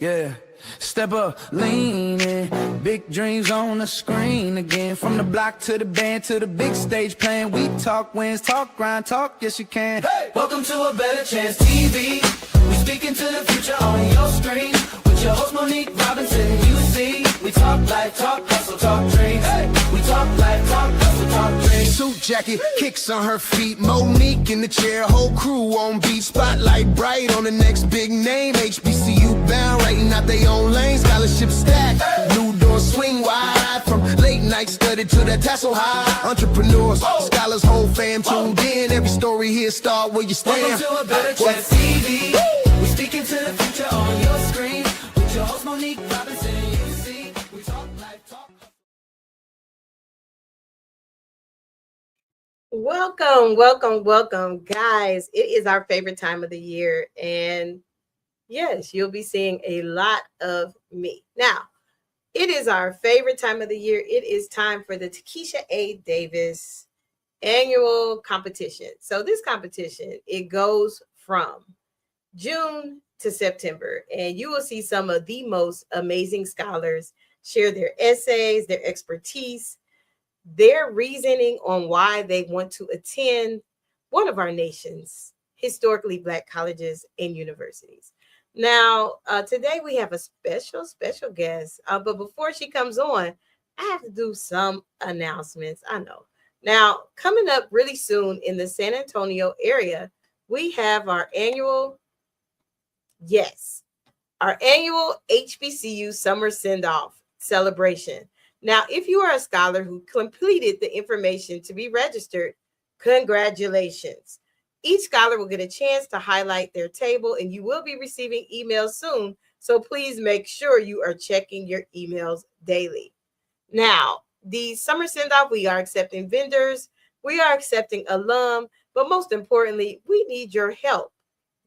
Yeah, step up, lean in. Big dreams on the screen again. From the block to the band to the big stage playing. We talk wins, talk grind, talk yes you can. Hey! Welcome to A Better Chance TV. We speak into the future on your screen. With your host Monique Robinson, you see. We talk life, talk hustle, talk dreams. Hey! We talk life, talk hustle, talk dreams. Suit jacket, kicks on her feet. Monique in the chair, whole crew on beat. Spotlight bright on the next big name. HBCU bound, writing out they own lane. Scholarship stack, new doors swing wide. From late night study to that tassel high. Entrepreneurs, scholars, whole fam tuned in. Every story here start where you stand. Welcome to A Better Chance TV. We speak into the future on your screen. With your host Monique Robinson, you see. We talk life, talk. Welcome, guys. It is our favorite time of the year. And yes, you'll be seeing a lot of me. Now, it is our favorite time of the year. It is time for the Takeisha A Davis annual competition. So this competition, it goes from June to September, and you will see some of the most amazing scholars share their essays, their expertise, their reasoning on why they want to attend one of our nation's historically Black colleges and universities. Now, today we have a special guest, but before she comes on, I have to do some announcements. I know. Now, coming up really soon in the San Antonio area, we have our annual HBCU summer send-off celebration. Now, if you are a scholar who completed the information to be registered, congratulations. Each scholar will get a chance to highlight their table, and you will be receiving emails soon. So please make sure you are checking your emails daily. Now, the summer send-off, we are accepting vendors, we are accepting alum, but most importantly, we need your help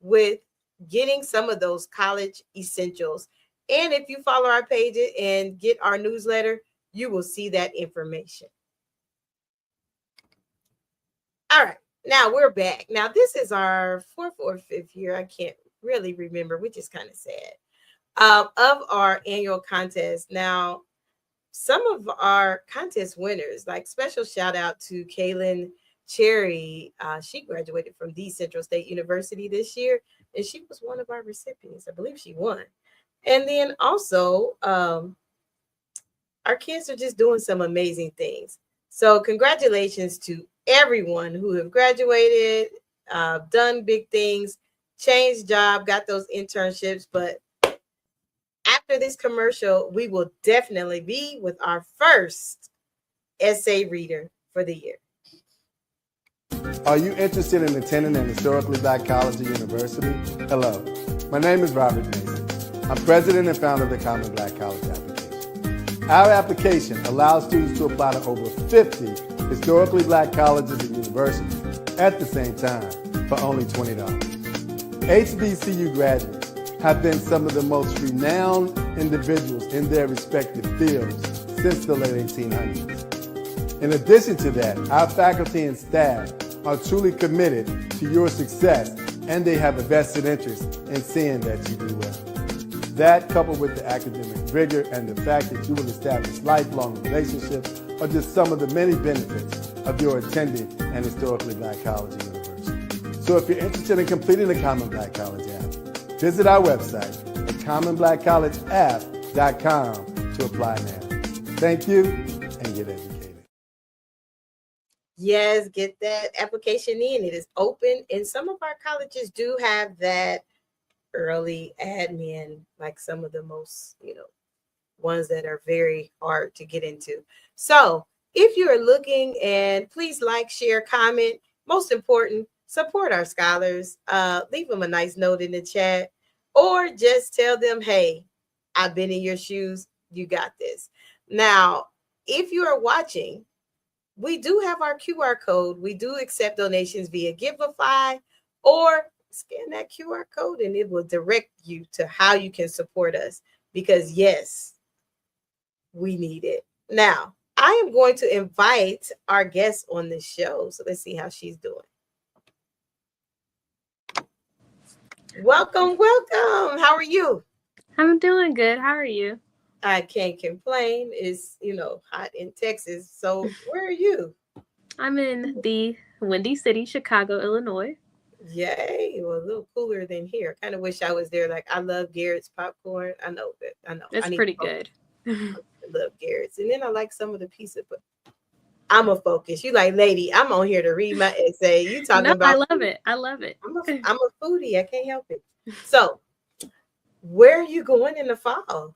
with getting some of those college essentials. And if you follow our page and get our newsletter, you will see that information. All right, now we're back. Now, this is our fourth or fifth year. I can't really remember, which is kind of sad, of our annual contest. Now, some of our contest winners, like special shout out to Kaylin Cherry. She graduated from the Central State University this year, and she was one of our recipients. I believe she won. And then also, our kids are just doing some amazing things. So congratulations to everyone who have graduated, done big things, changed job, got those internships. But after this commercial, we will definitely be with our first essay reader for the year. Are you interested in attending an historically Black college or university? Hello, my name is Robert Mason. I'm president and founder of the Common Black College application. Our application allows students to apply to over 50 historically Black colleges and universities at the same time for only $20. HBCU graduates have been some of the most renowned individuals in their respective fields since the late 1800s. In addition to that, our faculty and staff are truly committed to your success, and they have a vested interest in seeing that you do well. That, coupled with the academic rigor and the fact that you will establish lifelong relationships, are just some of the many benefits of your attending an historically Black college or university. So if you're interested in completing the Common Black College app, visit our website at commonblackcollegeapp.com to apply now. Thank you, and get educated. Yes, get that application in. It is open, and some of our colleges do have that early admin, like some of the most, ones that are very hard to get into. So if you're looking, and please like, share, comment, most important, support our scholars. Leave them a nice note in the chat, or just tell them, hey, I've been in your shoes. You got this. Now, if you are watching, we do have our QR code. We do accept donations via Giveify, or scan that QR code and it will direct you to how you can support us, because yes, we need it. Now, I am going to invite our guest on the show. So let's see how she's doing. Welcome. How are you? I'm doing good. How are you? I can't complain. It's, hot in Texas. So where are you? I'm in the Windy City, Chicago, Illinois. Yay. Well, a little cooler than here. Kind of wish I was there. Like, I love Garrett's popcorn. I know that. I know. I It's need to pretty focus. good. I love Garrett's. And then I like some of the pizza, but I'm a focus. You like, lady, I'm on here to read my essay. You talking No, I about love food. it. I love it. I'm a foodie. I can't help it. So, where are you going in the fall?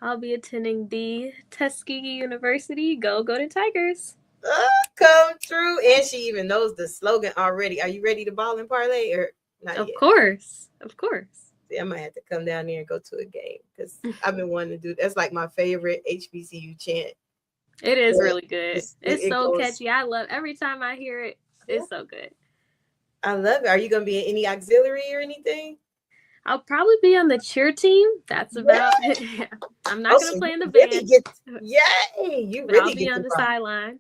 I'll be attending the Tuskegee University. Go to Tigers. Come true. And she even knows the slogan already. Are you ready to ball and parlay or not Of yet? course. Of course. See, I might have to come down there and go to a game because I've been wanting to do that's like my favorite HBCU chant. It is But really good. It's it so goes, catchy. I love every time I hear it. yeah, It's so good. I love it. Are you going to be in any auxiliary or anything? I'll probably be on the cheer team. That's about Yeah. it. Yeah. I'm not Oh, going so to play in the you really band, get, yay, you but I'll really be get on to the rock. sideline.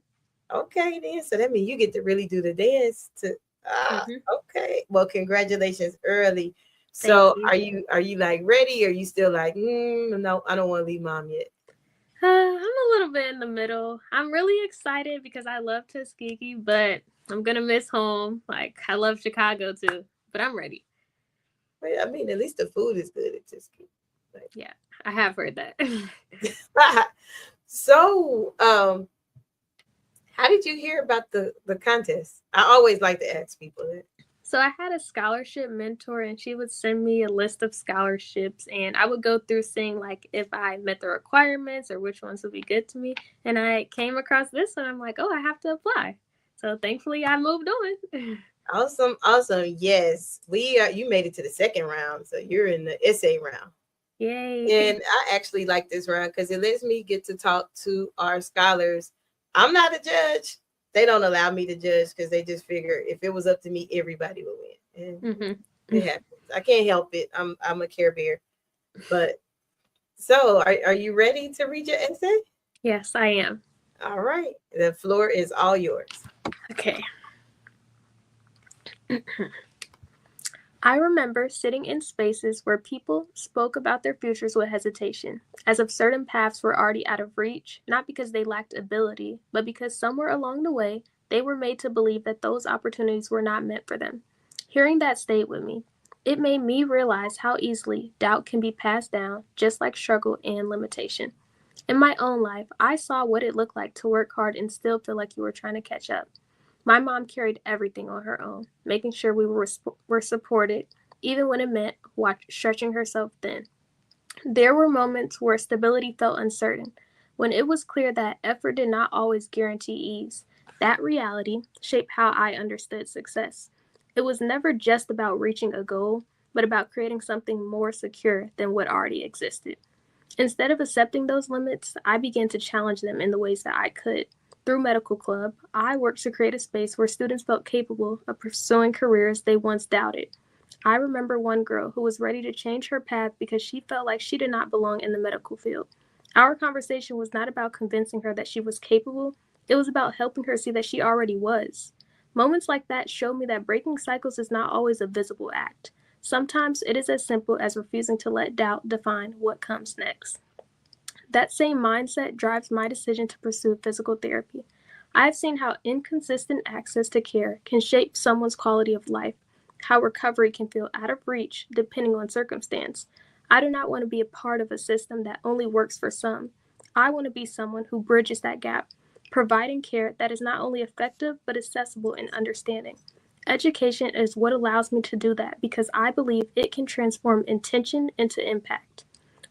Okay, then. So that means you get to really do the dance to hmm okay. Well, congratulations early. Thank So you. are you like ready? Or are you still like, no, I don't want to leave mom yet? I'm a little bit in the middle. I'm really excited because I love Tuskegee, but I'm gonna miss home. Like I love Chicago too, but I'm ready. Well, I mean, at least the food is good at Tuskegee. Like, Yeah, I have heard that. so, how did you hear about the contest? I always like to ask people that. So I had a scholarship mentor, and she would send me a list of scholarships, and I would go through seeing like if I met the requirements or which ones would be good to me. And I came across this one. I'm like, oh, I have to apply. So thankfully, I moved on. Awesome, awesome. Yes, you made it to the second round, so you're in the essay round. Yay! And I actually like this round because it lets me get to talk to our scholars. I'm not a judge. They don't allow me to judge because they just figure if it was up to me, everybody would win. And it happens. I can't help it. I'm a Care Bear. But so are you ready to read your essay? Yes, I am. All right. The floor is all yours. Okay. I remember sitting in spaces where people spoke about their futures with hesitation, as if certain paths were already out of reach, not because they lacked ability, but because somewhere along the way, they were made to believe that those opportunities were not meant for them. Hearing that stayed with me. It made me realize how easily doubt can be passed down, just like struggle and limitation. In my own life, I saw what it looked like to work hard and still feel like you were trying to catch up. My mom carried everything on her own, making sure we were supported, even when it meant stretching herself thin. There were moments where stability felt uncertain, when it was clear that effort did not always guarantee ease. That reality shaped how I understood success. It was never just about reaching a goal, but about creating something more secure than what already existed. Instead of accepting those limits, I began to challenge them in the ways that I could. Through Medical Club, I worked to create a space where students felt capable of pursuing careers they once doubted. I remember one girl who was ready to change her path because she felt like she did not belong in the medical field. Our conversation was not about convincing her that she was capable, it was about helping her see that she already was. Moments like that showed me that breaking cycles is not always a visible act. Sometimes it is as simple as refusing to let doubt define what comes next. That same mindset drives my decision to pursue physical therapy. I have seen how inconsistent access to care can shape someone's quality of life, how recovery can feel out of reach depending on circumstance. I do not want to be a part of a system that only works for some. I want to be someone who bridges that gap, providing care that is not only effective but accessible and understanding. Education is what allows me to do that because I believe it can transform intention into impact.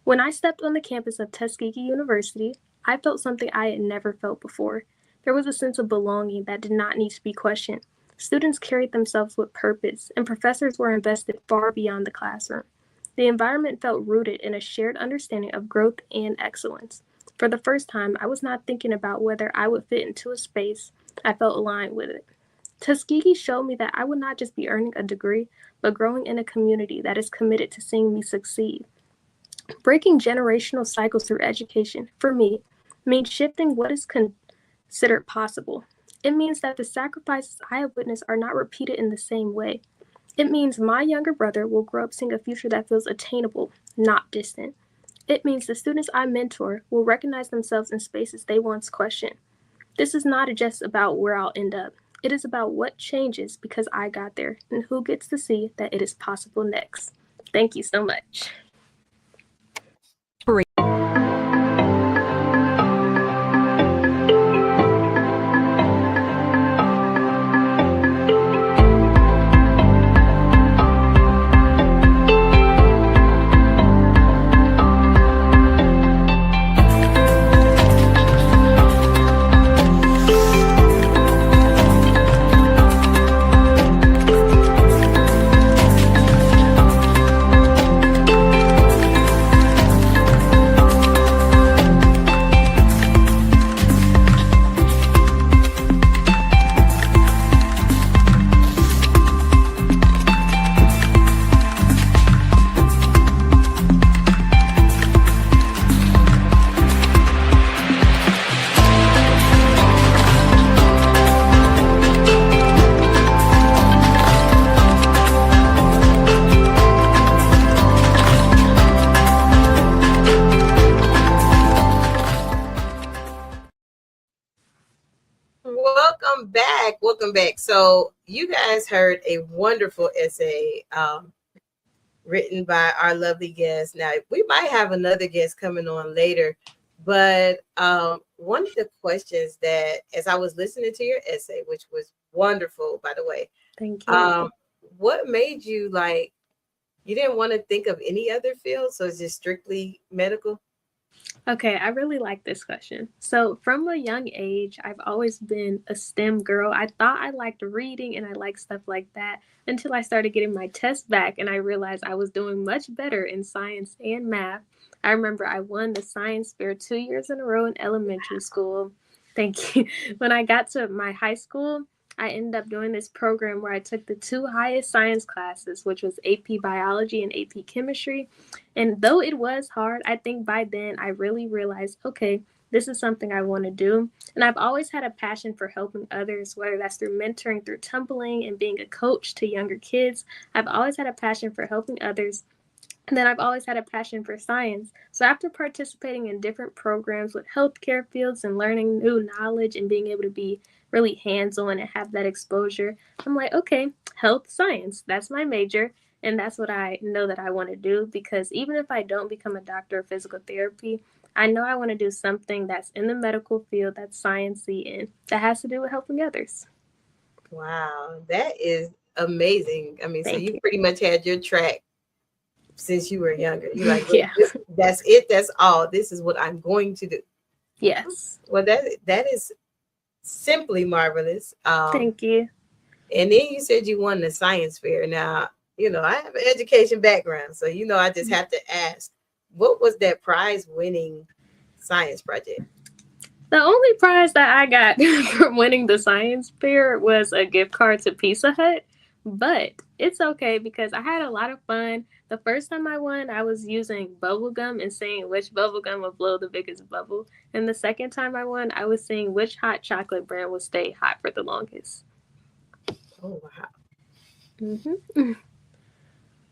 When I stepped on the campus of Tuskegee University, I felt something I had never felt before. There was a sense of belonging that did not need to be questioned. Students carried themselves with purpose, and professors were invested far beyond the classroom. The environment felt rooted in a shared understanding of growth and excellence. For the first time, I was not thinking about whether I would fit into a space. I felt aligned with it. Tuskegee showed me that I would not just be earning a degree, but growing in a community that is committed to seeing me succeed. Breaking generational cycles through education, for me, means shifting what is considered possible. It means that the sacrifices I have witnessed are not repeated in the same way. It means my younger brother will grow up seeing a future that feels attainable, not distant. It means the students I mentor will recognize themselves in spaces they once questioned. This is not just about where I'll end up. It is about what changes because I got there and who gets to see that it is possible next. Thank you so much. Welcome back. So you guys heard a wonderful essay written by our lovely guest. Now, we might have another guest coming on later, but one of the questions that, as I was listening to your essay, which was wonderful, by the way, Thank you. What made you like, you didn't want to think of any other field? So it's just strictly medical? Okay, I really like this question. So, from a young age, I've always been a STEM girl. I thought I liked reading and I liked stuff like that until I started getting my test back and I realized I was doing much better in science and math. I remember I won the science fair 2 years in a row in elementary school. Thank you. When I got to my high school, I ended up doing this program where I took the 2 highest science classes, which was AP Biology and AP Chemistry. And though it was hard, I think by then I really realized, okay, this is something I want to do. And I've always had a passion for helping others, whether that's through mentoring, through tumbling, and being a coach to younger kids. I've always had a passion for helping others. And then I've always had a passion for science. So after participating in different programs with healthcare fields and learning new knowledge and being able to be really hands-on and have that exposure, I'm like, okay, health science, that's my major. And that's what I know that I want to do, because even if I don't become a doctor of physical therapy, I know I want to do something that's in the medical field, that's sciencey, and that has to do with helping others. Wow, that is amazing. I mean, so Thank you you. pretty much had your track since you were younger. You're like, Yeah. that's it. That's all. This is what I'm going to do. Yes. Well, that is simply marvelous. Thank you. And then you said you won the science fair. Now, you know, I have an education background, so you know, I just have to ask, what was that prize-winning science project? The only prize that I got for winning the science fair was a gift card to Pizza Hut, but it's okay because I had a lot of fun. The first time I won, I was using bubble gum and seeing which bubble gum would blow the biggest bubble. And the second time I won, I was seeing which hot chocolate brand would stay hot for the longest. Oh, wow. Mm-hmm.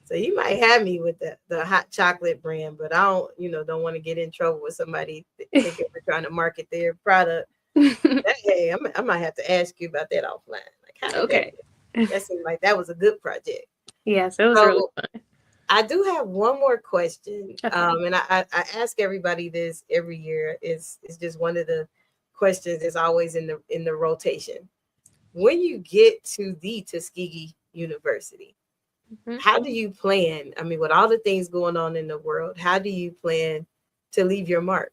So you might have me with the hot chocolate brand, but I don't want to get in trouble with somebody thinking we're trying to market their product. Hey, I might have to ask you about that offline. Like, Okay. That seemed like that was a good project. Yes, it was really fun. I do have one more question. Okay. And I ask everybody this every year. It's just one of the questions that's always in the rotation. When you get to the Tuskegee University, how do you plan? I mean, with all the things going on in the world, how do you plan to leave your mark?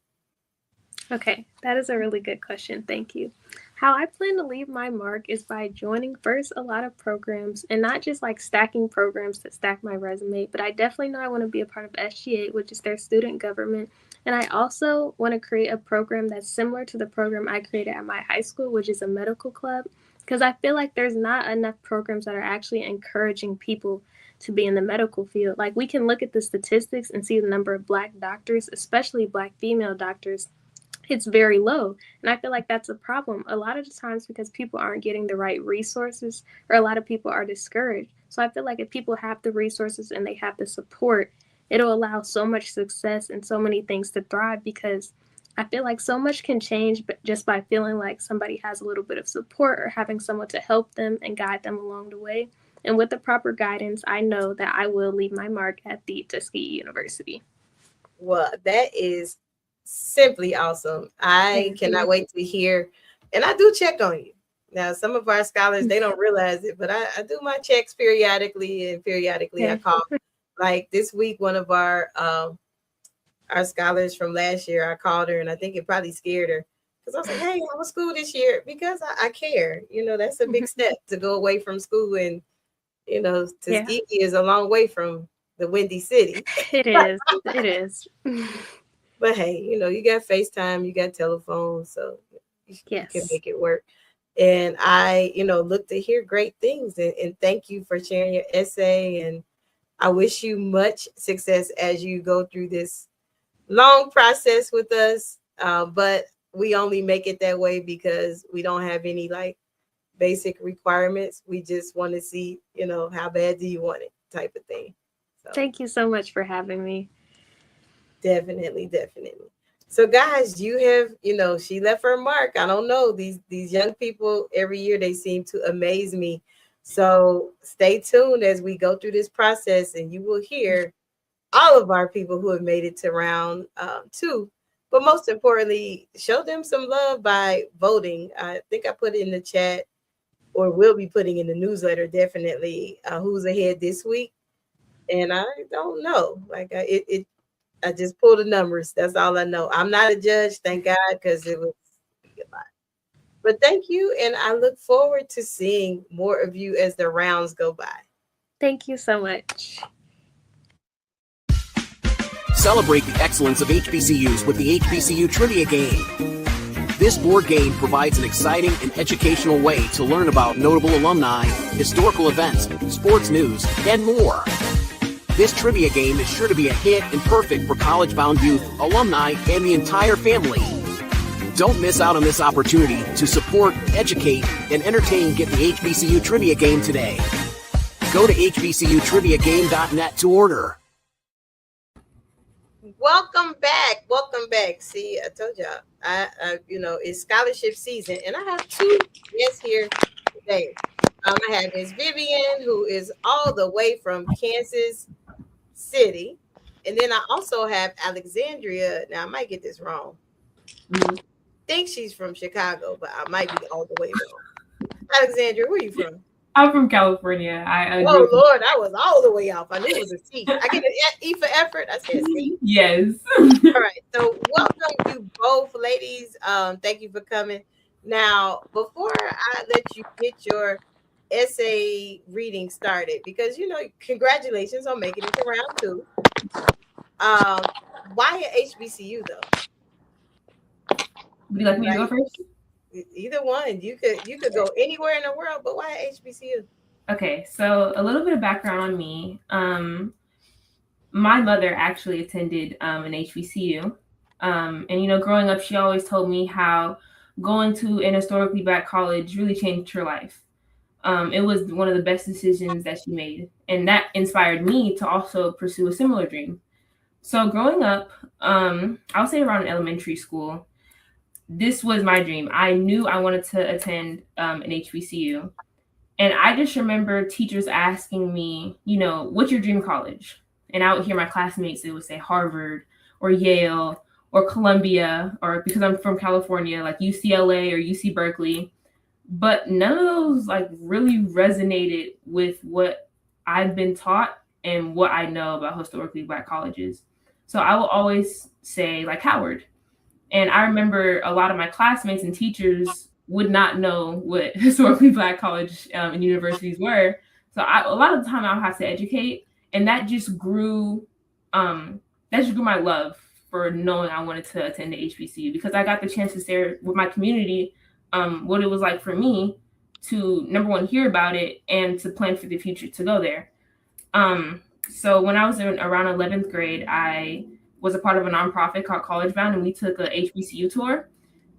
Okay, that is a really good question. Thank you. How I plan to leave my mark is by joining first a lot of programs, and not just like stacking programs to stack my resume, but I definitely know I want to be a part of SGA, which is their student government. And I also want to create a program that's similar to the program I created at my high school, which is a medical club, because I feel like there's not enough programs that are actually encouraging people to be in the medical field. Like, we can look at the statistics and see the number of Black doctors, especially Black female doctors. It's very low. And I feel like that's a problem a lot of the times because people aren't getting the right resources, or a lot of people are discouraged. So I feel like if people have the resources and they have the support, it'll allow so much success and so many things to thrive, because I feel like so much can change but just by feeling like somebody has a little bit of support or having someone to help them and guide them along the way. And with the proper guidance, I know that I will leave my mark at the Tuskegee University. Well, that is simply awesome. I cannot wait to hear, and I do check on you. Now, some of our scholars, they don't realize it, but I do my checks periodically, and periodically I call. Like this week, one of our scholars from last year, I called her, and I think it probably scared her because I was like, "Hey, how was school this year?" Because I care. You know, that's a big step to go away from school, and you know, Tuskegee is a long way from the Windy City. It is. It is. But hey, you know, you got FaceTime, you got telephone, so you can make it work. And I, you know, look to hear great things, and thank you for sharing your essay. And I wish you much success as you go through this long process with us. But we only make it that way because we don't have any like basic requirements. We just want to see, you know, how bad do you want it type of thing. So, thank you so much for having me. Definitely. So guys, you have, you know, she left her mark. I don't know. These young people every year, they seem to amaze me. So stay tuned as we go through this process, and you will hear all of our people who have made it to round 2. But most importantly, show them some love by voting. I think I put it in the chat, or will be putting in the newsletter, definitely, who's ahead this week. And I don't know. Like I just pulled the numbers. That's all I know. I'm not a judge, thank God, because it was a lot. But thank you, and I look forward to seeing more of you as the rounds go by. Thank you so much. Celebrate the excellence of HBCUs with the HBCU Trivia Game. This board game provides an exciting and educational way to learn about notable alumni, historical events, sports news, and more. This trivia game is sure to be a hit and perfect for college-bound youth, alumni, and the entire family. Don't miss out on this opportunity to support, educate, and entertain Get the HBCU Trivia Game today. Go to hbcutriviagame.net to order. Welcome back. See, I told y'all, I you know, it's scholarship season, and I have 2 guests here today. I have Miss Vivian, who is all the way from Kansas City, and then I also have Alexandria. Now I might get this wrong. I think she's from Chicago, but I might be all the way wrong. Alexandria, where are you from? I'm from California. Oh Lord, I was all the way off. I knew it was a C. I get an E for effort. I said C. Yes. All right. So welcome you both, ladies. Thank you for coming. Now, before I let you get your essay reading started, because you know, congratulations on making it to round 2. Why at HBCU though? Would you like me to go first? Either one. You could go anywhere in the world, but why at HBCU? Okay, so a little bit of background on me. My mother actually attended an HBCU. And you know, growing up, she always told me how going to an historically Black college really changed her life. It was one of the best decisions that she made. And that inspired me to also pursue a similar dream. So growing up, I'll say around elementary school, this was my dream. I knew I wanted to attend an HBCU. And I just remember teachers asking me, you know, what's your dream college? And I would hear my classmates, they would say Harvard or Yale or Columbia, or because I'm from California, like UCLA or UC Berkeley. But none of those like really resonated with what I've been taught and what I know about historically Black colleges. So I will always say like Howard. And I remember a lot of my classmates and teachers would not know what historically Black college and universities were. So a lot of the time I'll have to educate, and that just grew my love for knowing I wanted to attend the HBCU, because I got the chance to share with my community what it was like for me to, number one, hear about it and to plan for the future to go there. So when I was in around 11th grade, I was a part of a nonprofit called College Bound, and we took a HBCU tour.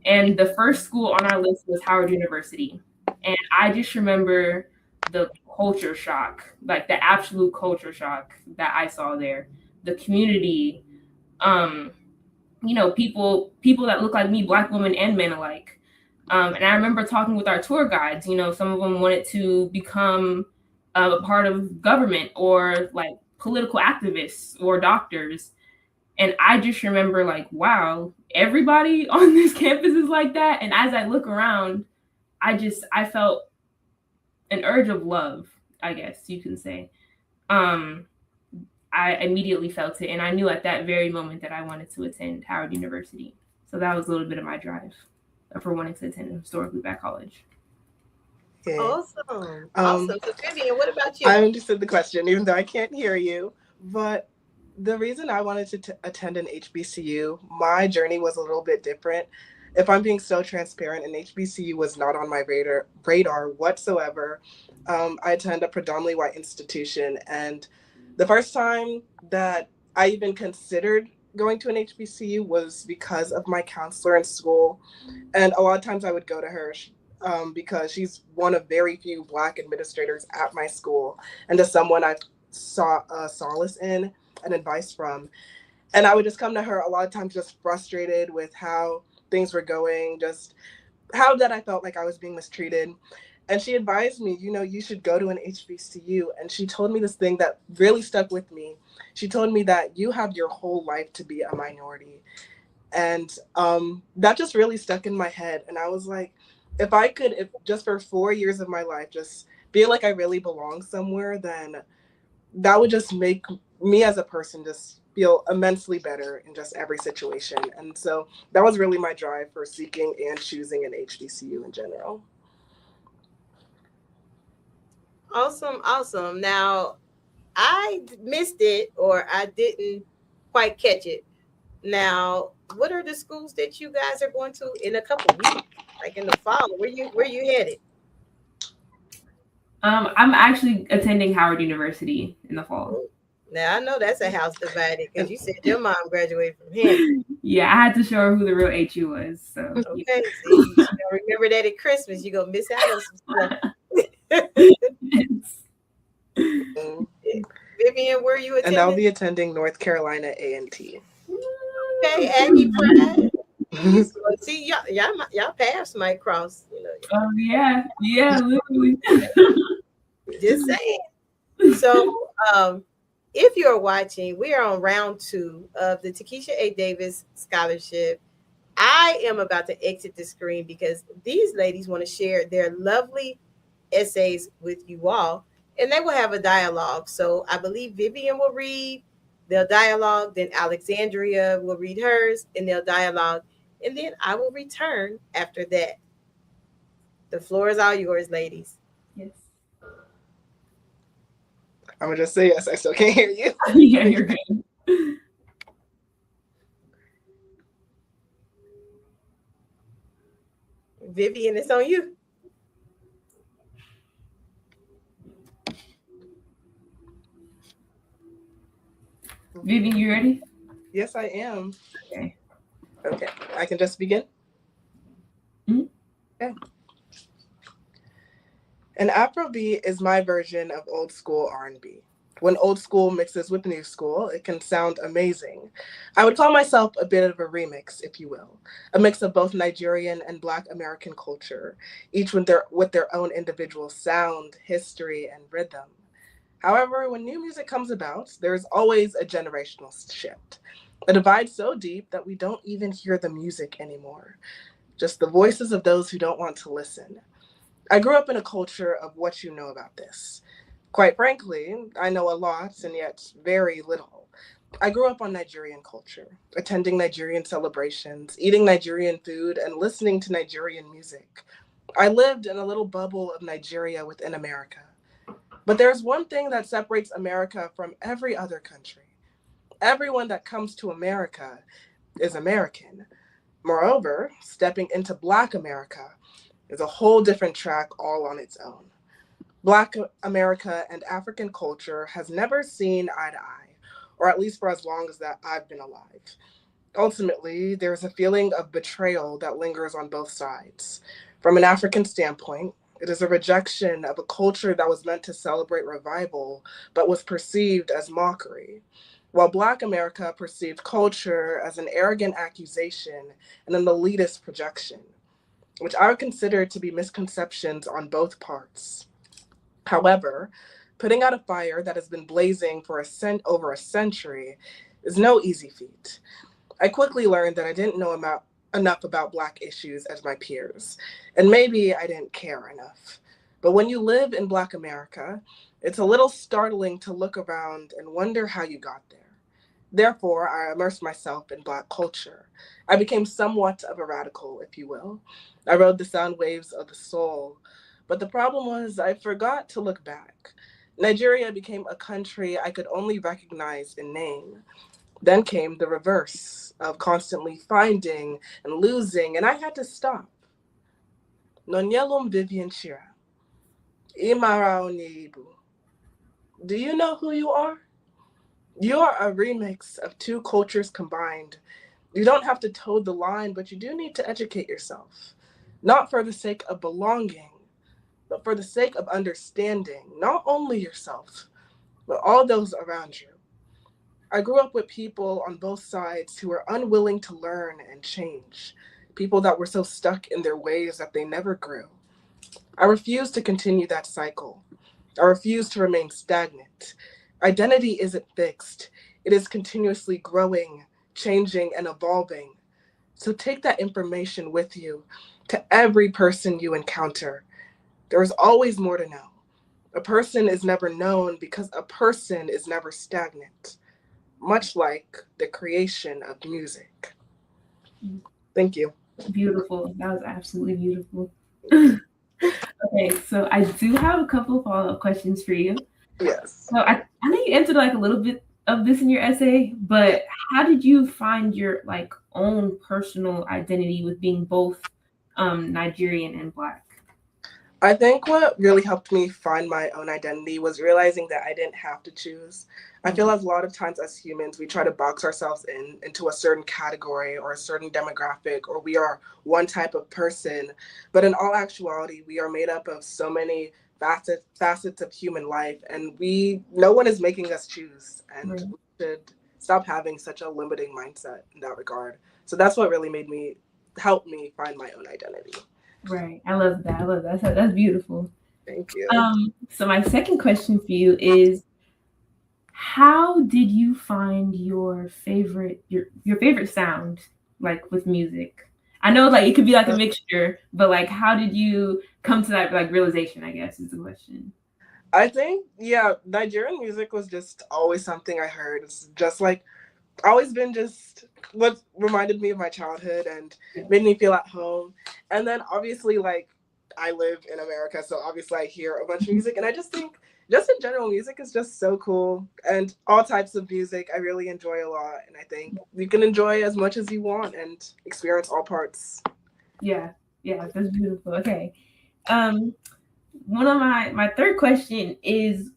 And the first school on our list was Howard University. And I just remember the culture shock, like the absolute culture shock that I saw there. The community, people that look like me, Black women and men alike. And I remember talking with our tour guides, some of them wanted to become a part of government or like political activists or doctors. And I just remember like, wow, everybody on this campus is like that. And as I look around, I felt an urge of love, I guess you can say. I immediately felt it. And I knew at that very moment that I wanted to attend Howard University. So that was a little bit of my drive for wanting to attend a historically Black college. Okay. Awesome. Awesome. So Vivian, what about you? I understood the question, even though I can't hear you. But the reason I wanted to attend an HBCU, my journey was a little bit different. If I'm being so transparent, an HBCU was not on my radar whatsoever. I attend a predominantly white institution, and the first time that I even considered going to an HBCU was because of my counselor in school. And a lot of times I would go to her because she's one of very few Black administrators at my school, and just someone I saw solace in and advice from. And I would just come to her a lot of times just frustrated with how things were going, just how that I felt like I was being mistreated. And she advised me, you should go to an HBCU. And she told me this thing that really stuck with me. She told me that you have your whole life to be a minority. And that just really stuck in my head. And I was like, if I could, just for 4 years of my life, just feel like I really belong somewhere, then that would just make me as a person just feel immensely better in just every situation. And so that was really my drive for seeking and choosing an HBCU in general. Awesome. Now, I missed it, or I didn't quite catch it. Now, what are the schools that you guys are going to in a couple weeks, like in the fall? Where you headed? I'm actually attending Howard University in the fall. Now, I know that's a house divided because you said your mom graduated from here. Yeah, I had to show her who the real HU was. So okay, yeah. So you remember that at Christmas, you're going to miss out on some stuff. Vivian, where are you attending? And I'll be attending North Carolina A&T. Okay, Aggie Pride. See, y'all paths might cross. Oh yeah, literally. Just saying. So, if you're watching, we are on round 2 of the Takeisha A. Davis Scholarship. I am about to exit the screen because these ladies want to share their lovely essays with you all, and they will have a dialogue. So I believe Vivian will read, they'll dialogue, then Alexandria will read hers, and they'll dialogue, and then I will return after that. The floor is all yours, ladies. Yes. I'm gonna just say yes. I still can't hear you. Yeah, you're good. Vivian, it's on you. Vivian, you ready? Yes, I am. Okay. I can just begin? Mm-hmm. Okay. An Afrobeat is my version of old school R&B. When old school mixes with new school, it can sound amazing. I would call myself a bit of a remix, if you will, a mix of both Nigerian and Black American culture, each with their own individual sound, history, and rhythm. However, when new music comes about, there's always a generational shift, a divide so deep that we don't even hear the music anymore, just the voices of those who don't want to listen. I grew up in a culture of what you know about this. Quite frankly, I know a lot and yet very little. I grew up on Nigerian culture, attending Nigerian celebrations, eating Nigerian food, and listening to Nigerian music. I lived in a little bubble of Nigeria within America. But there's one thing that separates America from every other country. Everyone that comes to America is American. Moreover, stepping into Black America is a whole different track all on its own. Black America and African culture has never seen eye to eye, or at least for as long as that I've been alive. Ultimately, there's a feeling of betrayal that lingers on both sides. From an African standpoint, It is a rejection of a culture that was meant to celebrate revival, but was perceived as mockery. While Black America perceived culture as an arrogant accusation and an elitist projection, which I would consider to be misconceptions on both parts. However, putting out a fire that has been blazing for over a century is no easy feat. I quickly learned that I didn't know enough about Black issues as my peers, and maybe I didn't care enough. But when you live in Black America, it's a little startling to look around and wonder how you got there. Therefore, I immersed myself in Black culture. I became somewhat of a radical, if you will. I rode the sound waves of the soul. But the problem was I forgot to look back. Nigeria became a country I could only recognize in name. Then came the reverse of constantly finding and losing, and I had to stop. Nonyelum Vivian Shira. Imara Oniibu. Do you know who you are? You are a remix of two cultures combined. You don't have to toe the line, but you do need to educate yourself. Not for the sake of belonging, but for the sake of understanding not only yourself, but all those around you. I grew up with people on both sides who were unwilling to learn and change, people that were so stuck in their ways that they never grew. I refuse to continue that cycle. I refuse to remain stagnant. Identity isn't fixed. It is continuously growing, changing, and evolving. So take that information with you to every person you encounter. There is always more to know. A person is never known because a person is never stagnant, much like the creation of music. Thank you. Beautiful. That was absolutely beautiful. Okay, so I do have a couple of follow-up questions for you. Yes. So I know you answered like a little bit of this in your essay, but how did you find your like own personal identity with being both Nigerian and Black? I think what really helped me find my own identity was realizing that I didn't have to choose. I feel as a lot of times as humans, we try to box ourselves into a certain category or a certain demographic, or we are one type of person. But in all actuality, we are made up of so many facets of human life, and no one is making us choose. And we should stop having such a limiting mindset in that regard. So that's what really helped me find my own identity. Right. I love that. That's beautiful. Thank you. So my second question for you is, how did you find your favorite sound, like with music? I know like it could be like a mixture, but like how did you come to that like realization, I guess is the question. I think, Nigerian music was just always something I heard. It's just like always been just what reminded me of my childhood and made me feel at home. And then obviously like I live in America, so obviously I hear a bunch of music, and I just think just in general music is just so cool, and all types of music I really enjoy a lot, and I think you can enjoy as much as you want and experience all parts. Yeah, that's beautiful. Okay. One of my third question is,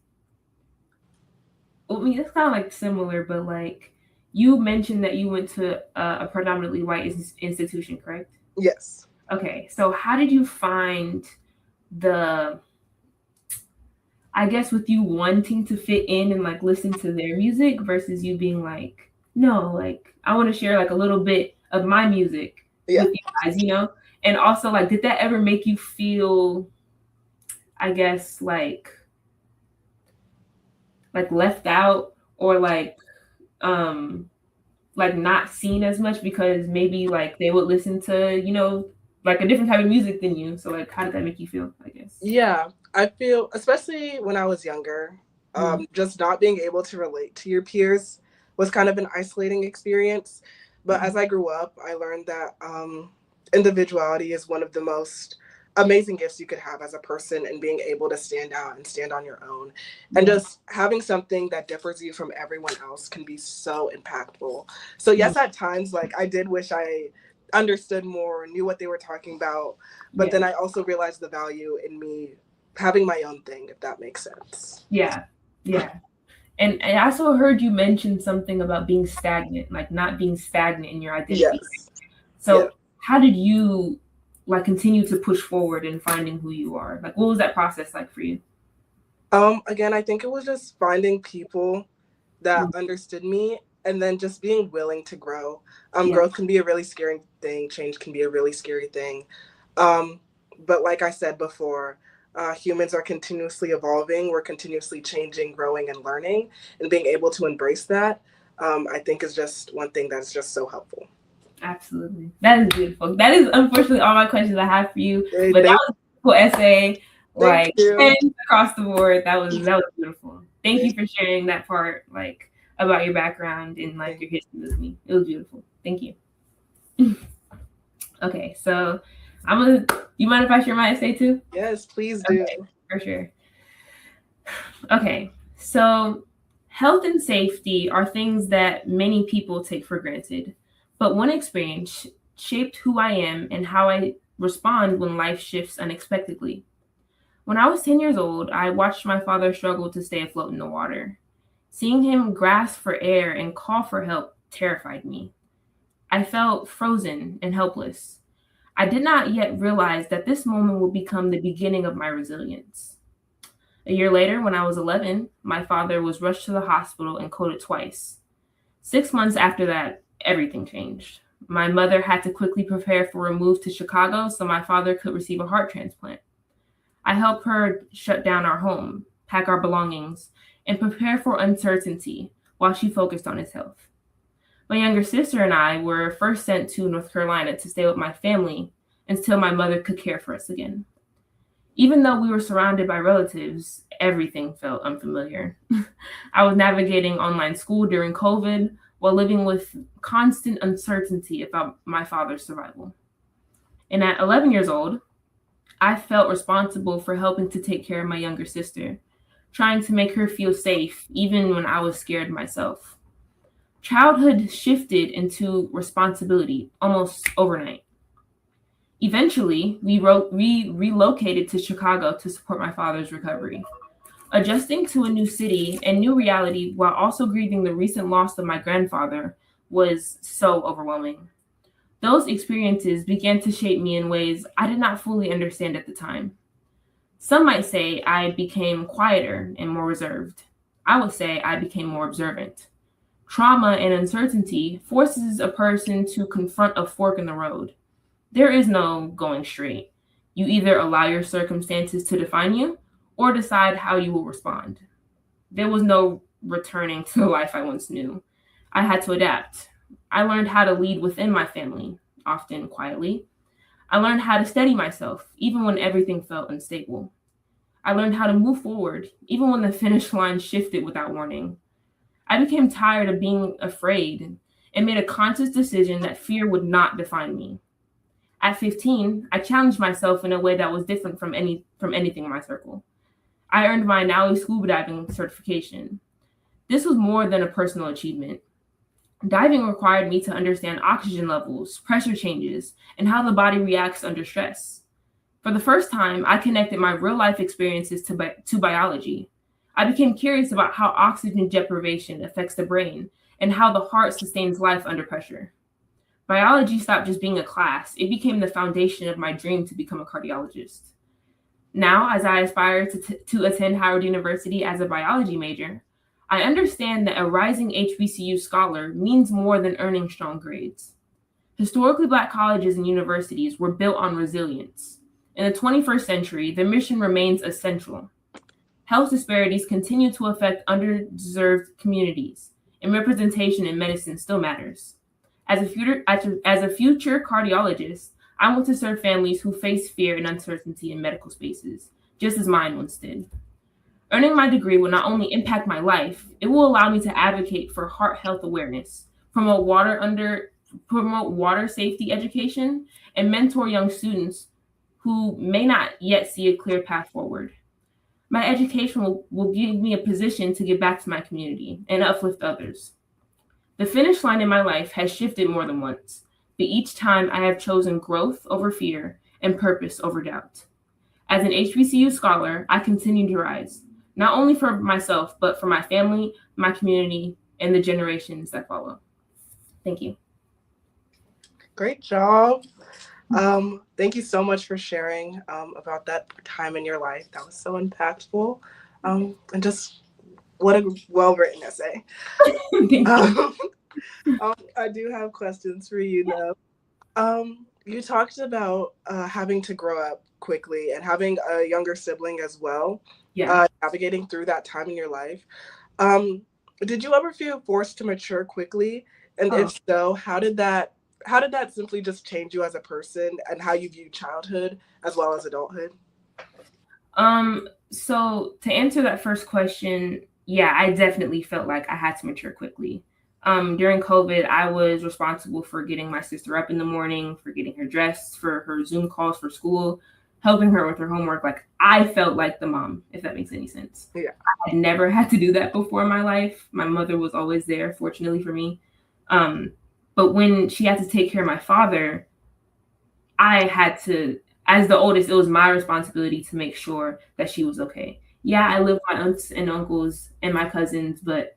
I mean, it's kind of like similar, but like you mentioned that you went to a predominantly white institution, correct? Yes. Okay, so how did you find I guess with you wanting to fit in and like listen to their music versus you being like, no, like I want to share like a little bit of my music with you guys, you know? And also like, did that ever make you feel, I guess, like left out or like not seen as much because maybe like they would listen to, you know, like a different type of music than you. So like, how did that make you feel, I guess? Yeah, I feel, especially when I was younger, just not being able to relate to your peers was kind of an isolating experience. But as I grew up, I learned that individuality is one of the most amazing gifts you could have as a person, and being able to stand out and stand on your own. And just having something that differs you from everyone else can be so impactful. So yes, at times, like I did wish I understood more, knew what they were talking about, but then I also realized the value in me having my own thing, if that makes sense. Yeah. And I also heard you mention something about being stagnant, like not being stagnant in your identity. Yes. So how did you like continue to push forward in finding who you are? Like, what was that process like for you? Again, I think it was just finding people that understood me and then just being willing to grow. Growth can be a really scary thing. Change can be a really scary thing. But like I said before, humans are continuously evolving. We're continuously changing, growing, and learning. And being able to embrace that, I think is just one thing that's just so helpful. Absolutely. That is beautiful. That is unfortunately all my questions I have for you. But that was a beautiful essay. Like 10 across the board. That was beautiful. Thank you for sharing that part, like about your background and like your history with me. It was beautiful. Thank you. Okay, so you mind if I share my essay too? Yes, please do. Okay, for sure. Okay, so health and safety are things that many people take for granted, but one experience shaped who I am and how I respond when life shifts unexpectedly. When I was 10 years old, I watched my father struggle to stay afloat in the water. Seeing him grasp for air and call for help terrified me. I felt frozen and helpless. I did not yet realize that this moment would become the beginning of my resilience. A year later, when I was 11, my father was rushed to the hospital and coded twice. 6 months after that, everything changed. My mother had to quickly prepare for a move to Chicago so my father could receive a heart transplant. I helped her shut down our home, pack our belongings, and prepare for uncertainty while she focused on his health. My younger sister and I were first sent to North Carolina to stay with my family until my mother could care for us again. Even though we were surrounded by relatives, everything felt unfamiliar. I was navigating online school during COVID while living with constant uncertainty about my father's survival. And at 11 years old, I felt responsible for helping to take care of my younger sister, trying to make her feel safe even when I was scared myself. Childhood shifted into responsibility almost overnight. Eventually, we relocated to Chicago to support my father's recovery. Adjusting to a new city and new reality while also grieving the recent loss of my grandfather was so overwhelming. Those experiences began to shape me in ways I did not fully understand at the time. Some might say I became quieter and more reserved. I would say I became more observant. Trauma and uncertainty forces a person to confront a fork in the road. There is no going straight. You either allow your circumstances to define you or decide how you will respond. There was no returning to the life I once knew. I had to adapt. I learned how to lead within my family, often quietly. I learned how to steady myself, even when everything felt unstable. I learned how to move forward, even when the finish line shifted without warning. I became tired of being afraid and made a conscious decision that fear would not define me. At 15, I challenged myself in a way that was different from anything in my circle. I earned my NAUI scuba diving certification. This was more than a personal achievement. Diving required me to understand oxygen levels, pressure changes, and how the body reacts under stress. For the first time, I connected my real-life experiences to biology. I became curious about how oxygen deprivation affects the brain and how the heart sustains life under pressure. Biology stopped just being a class. It became the foundation of my dream to become a cardiologist. Now, as I aspire to attend Howard University as a biology major, I understand that a rising HBCU scholar means more than earning strong grades. Historically Black colleges and universities were built on resilience. In the 21st century, their mission remains essential. Health disparities continue to affect underserved communities, and representation in medicine still matters. As a future cardiologist, I want to serve families who face fear and uncertainty in medical spaces, just as mine once did. Earning my degree will not only impact my life, it will allow me to advocate for heart health awareness, promote water safety education, and mentor young students who may not yet see a clear path forward. My education will give me a position to give back to my community and uplift others. The finish line in my life has shifted more than once, but each time I have chosen growth over fear and purpose over doubt. As an HBCU scholar, I continue to rise, not only for myself, but for my family, my community, and the generations that follow. Thank you. Great job. Thank you so much for sharing about that time in your life. That was so impactful. And just what a well-written essay. Thank you. I do have questions for you though. You talked about having to grow up quickly and having a younger sibling as well, Yeah. navigating through that time in your life. Did you ever feel forced to mature quickly? And Oh. if so, how did that simply just change you as a person and how you view childhood as well as adulthood? So to answer that first question, yeah, I definitely felt like I had to mature quickly. During COVID, I was responsible for getting my sister up in the morning, for getting her dressed, for her Zoom calls for school, helping her with her homework. Like I felt like the mom, if that makes any sense. Yeah. I had never had to do that before in my life. My mother was always there, fortunately for me. But when she had to take care of my father, I had to, as the oldest, it was my responsibility to make sure that she was okay. Yeah, I lived with my aunts and uncles and my cousins, but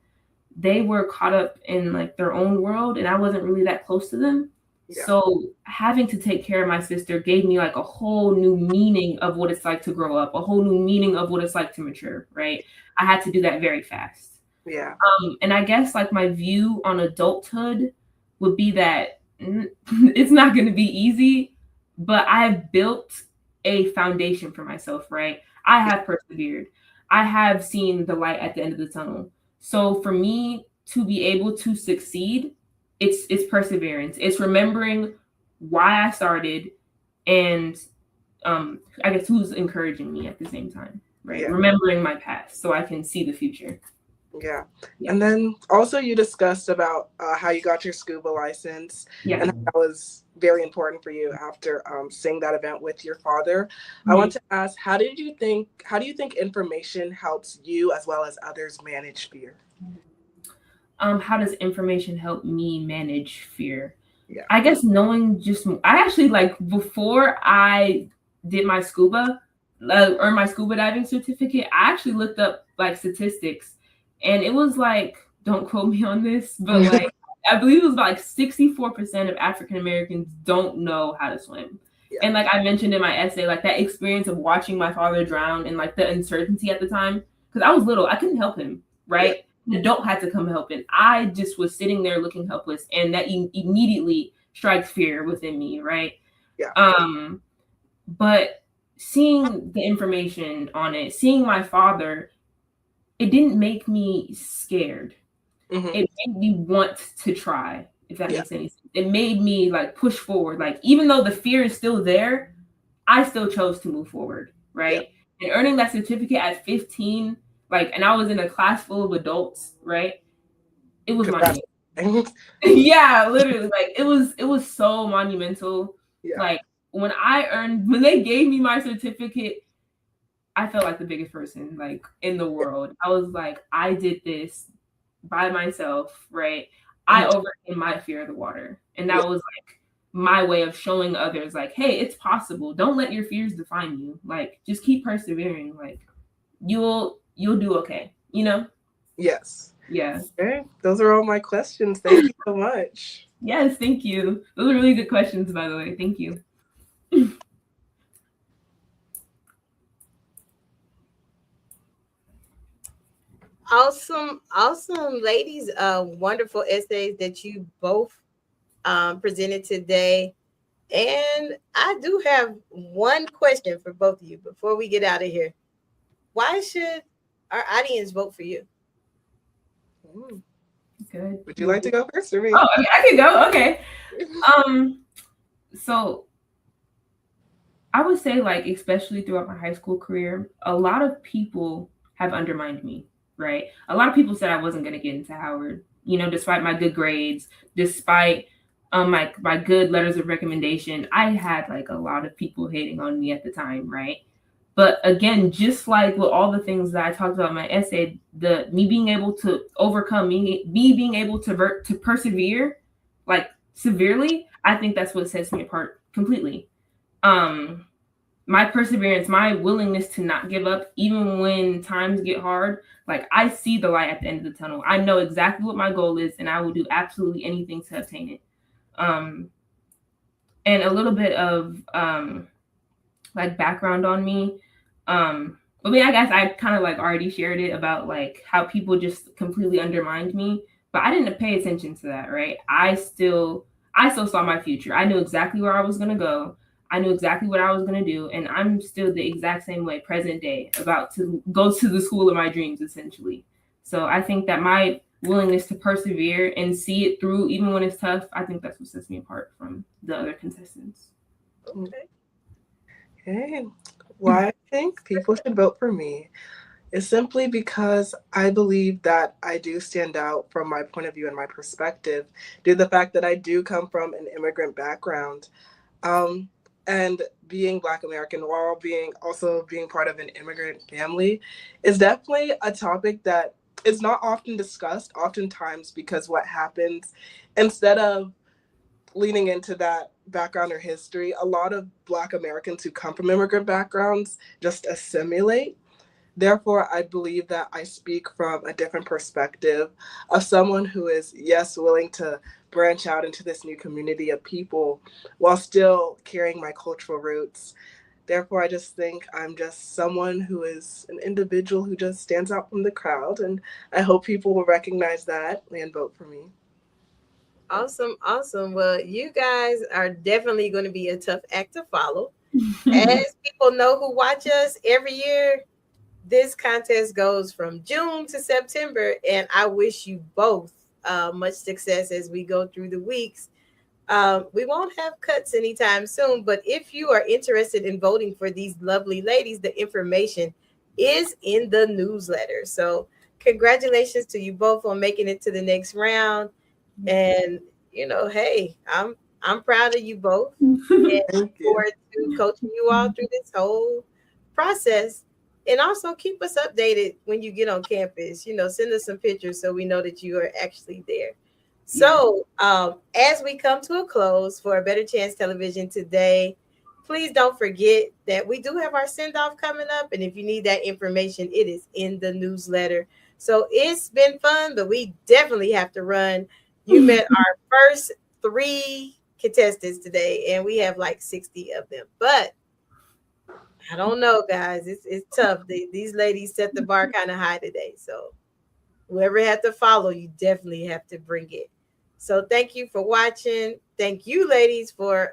they were caught up in like their own world and I wasn't really that close to them. Yeah. So having to take care of my sister gave me like a whole new meaning of what it's like to grow up, a whole new meaning of what it's like to mature, right? I had to do that very fast. Yeah. And I guess like my view on adulthood would be that it's not going to be easy, but I've built a foundation for myself, right? I have persevered. I have seen the light at the end of the tunnel. So for me to be able to succeed, it's perseverance. It's remembering why I started and I guess who's encouraging me at the same time, right? Yeah. Remembering my past so I can see the future. Yeah. And then also you discussed about how you got your scuba license and how that was very important for you after seeing that event with your father. I want to ask, how do you think information helps you as well as others manage fear? How does information help me manage fear? Yeah. I guess knowing I actually like before I did my scuba, earned my scuba diving certificate, I actually looked up like statistics and it was like, don't quote me on this, but like, I believe it was about like 64% of African Americans don't know how to swim. Yeah. And like I mentioned in my essay, like that experience of watching my father drown and like the uncertainty at the time, because I was little, I couldn't help him, right? Yeah. The adult had to come help him. I just was sitting there looking helpless, and that immediately strikes fear within me, right? Yeah. But seeing the information on it, seeing my father, it didn't make me scared. Mm-hmm. It made me want to try, if that makes any sense. It made me like push forward. Like even though the fear is still there, I still chose to move forward, right? Yeah. And earning that certificate at 15, like, and I was in a class full of adults, right? It was monumental. Yeah, literally, like it was so monumental. Yeah. Like when they gave me my certificate, I felt like the biggest person like in the world. I was like, I did this by myself, right? I overcame my fear of the water. And that was like my way of showing others like, hey, it's possible. Don't let your fears define you. Like just keep persevering. Like you'll do okay, you know? Yes. Yeah. Okay. Those are all my questions. Thank you so much. Yes, thank you. Those are really good questions, by the way. Thank you. Awesome, ladies. Wonderful essays that you both presented today. And I do have one question for both of you before we get out of here. Why should our audience vote for you? Good. Would you like to go first or me? Oh, I can go. Okay. So I would say, like, especially throughout my high school career, a lot of people have undermined me, right? A lot of people said I wasn't going to get into Howard, you know, despite my good grades, despite my good letters of recommendation. I had like a lot of people hating on me at the time, right? But again, just like with all the things that I talked about in my essay, me being able to overcome, me being able to persevere, like severely, I think that's what sets me apart completely. My perseverance, my willingness to not give up, even when times get hard, like I see the light at the end of the tunnel. I know exactly what my goal is, and I will do absolutely anything to obtain it. And a little bit of like background on me. I mean, I guess I kind of like already shared it about like how people just completely undermined me, but I didn't pay attention to that, right? I still saw my future. I knew exactly where I was gonna go. I knew exactly what I was gonna do, and I'm still the exact same way, present day, about to go to the school of my dreams, essentially. So I think that my willingness to persevere and see it through, even when it's tough, I think that's what sets me apart from the other contestants. Okay. Okay. Why I think people should vote for me is simply because I believe that I do stand out from my point of view and my perspective due to the fact that I do come from an immigrant background. Um, and being Black American while being part of an immigrant family is definitely a topic that is not often discussed, oftentimes because what happens instead of leaning into that background or history, a lot of Black Americans who come from immigrant backgrounds just assimilate. Therefore, I believe that I speak from a different perspective of someone who is, yes, willing to branch out into this new community of people while still carrying my cultural roots. Therefore, I just think I'm just someone who is an individual who just stands out from the crowd. And I hope people will recognize that and vote for me. Awesome, awesome. Well, you guys are definitely going to be a tough act to follow. As people know who watch us every year, this contest goes from June to September, and I wish you both much success as we go through the weeks. We won't have cuts anytime soon, but if you are interested in voting for these lovely ladies, the information is in the newsletter. So, congratulations to you both on making it to the next round. And hey, I'm proud of you both, and look Thank you. forward to coaching you all through this whole process. And also keep us updated when you get on campus. Send us some pictures so we know that you are actually there. So, as we come to a close for a Better Chance Television today, please don't forget that we do have our send off coming up. And if you need that information, it is in the newsletter. So, it's been fun, but we definitely have to run. You met our first 3 contestants today, and we have like 60 of them. But I don't know, guys. It's tough. These ladies set the bar kind of high today. So whoever had to follow, you definitely have to bring it. So thank you for watching. Thank you, ladies, for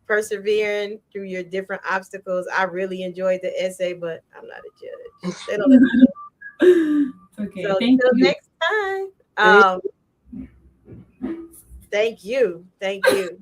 persevering through your different obstacles. I really enjoyed the essay, but I'm not a judge. They don't let me judge. Okay, So thank until you. next time. Thank you. Thank you.